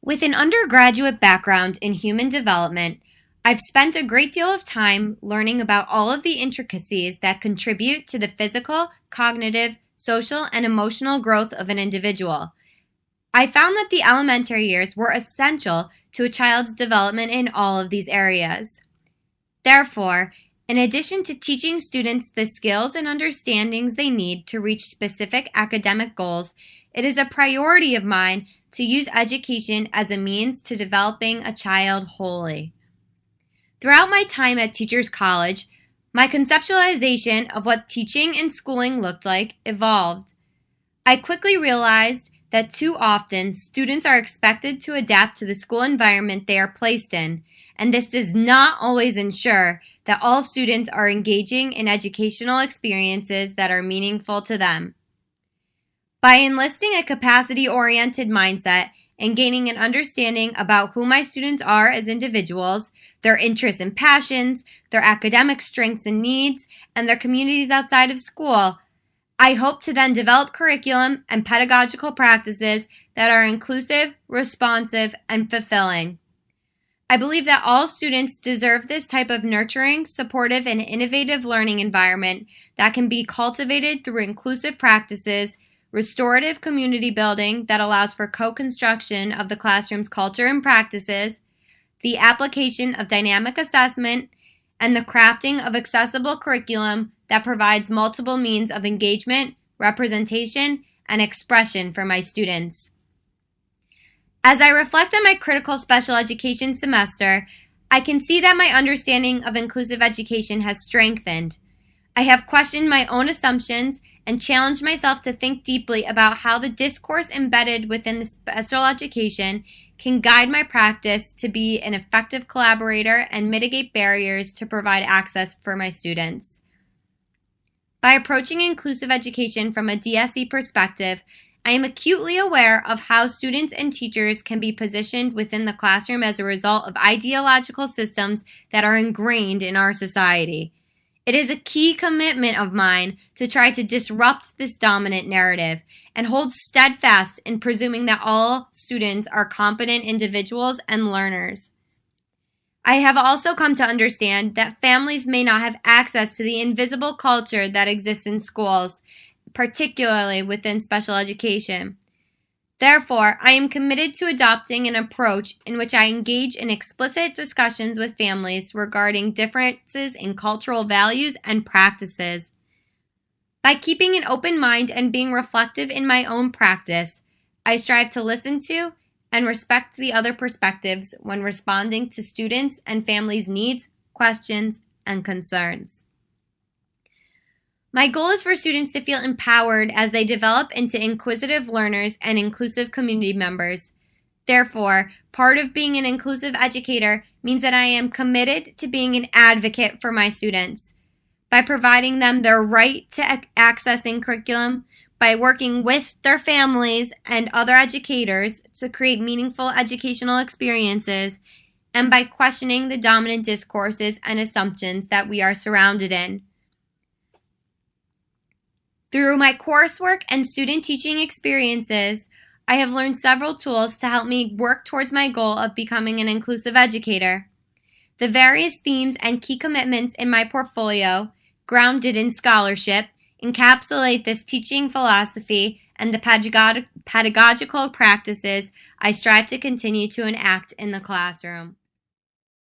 With an undergraduate background in human development, I've spent a great deal of time learning about all of the intricacies that contribute to the physical, cognitive, social, and emotional growth of an individual. I found that the elementary years were essential to a child's development in all of these areas. Therefore, in addition to teaching students the skills and understandings they need to reach specific academic goals, it is a priority of mine to use education as a means to developing a child wholly. Throughout my time at Teachers College, my conceptualization of what teaching and schooling looked like evolved. I quickly realized that too often students are expected to adapt to the school environment they are placed in, and this does not always ensure that all students are engaging in educational experiences that are meaningful to them. By enlisting a capacity-oriented mindset and gaining an understanding about who my students are as individuals, their interests and passions, their academic strengths and needs, and their communities outside of school, I hope to then develop curriculum and pedagogical practices that are inclusive, responsive, and fulfilling. I believe that all students deserve this type of nurturing, supportive, and innovative learning environment that can be cultivated through inclusive practices, restorative community building that allows for co-construction of the classroom's culture and practices, the application of dynamic assessment, and the crafting of accessible curriculum that provides multiple means of engagement, representation, and expression for my students. As I reflect on my critical special education semester, I can see that my understanding of inclusive education has strengthened. I have questioned my own assumptions and challenged myself to think deeply about how the discourse embedded within the special education can guide my practice to be an effective collaborator and mitigate barriers to provide access for my students. By approaching inclusive education from a DSE perspective, I am acutely aware of how students and teachers can be positioned within the classroom as a result of ideological systems that are ingrained in our society. It is a key commitment of mine to try to disrupt this dominant narrative and hold steadfast in presuming that all students are competent individuals and learners. I have also come to understand that families may not have access to the invisible culture that exists in schools, particularly within special education. Therefore, I am committed to adopting an approach in which I engage in explicit discussions with families regarding differences in cultural values and practices. By keeping an open mind and being reflective in my own practice, I strive to listen to and respect the other perspectives when responding to students' and families' needs, questions, and concerns. My goal is for students to feel empowered as they develop into inquisitive learners and inclusive community members. Therefore, part of being an inclusive educator means that I am committed to being an advocate for my students. By providing them their right to accessing curriculum, by working with their families and other educators to create meaningful educational experiences, and by questioning the dominant discourses and assumptions that we are surrounded in. Through my coursework and student teaching experiences, I have learned several tools to help me work towards my goal of becoming an inclusive educator. The various themes and key commitments in my portfolio, grounded in scholarship, encapsulate this teaching philosophy and the pedagogical practices I strive to continue to enact in the classroom.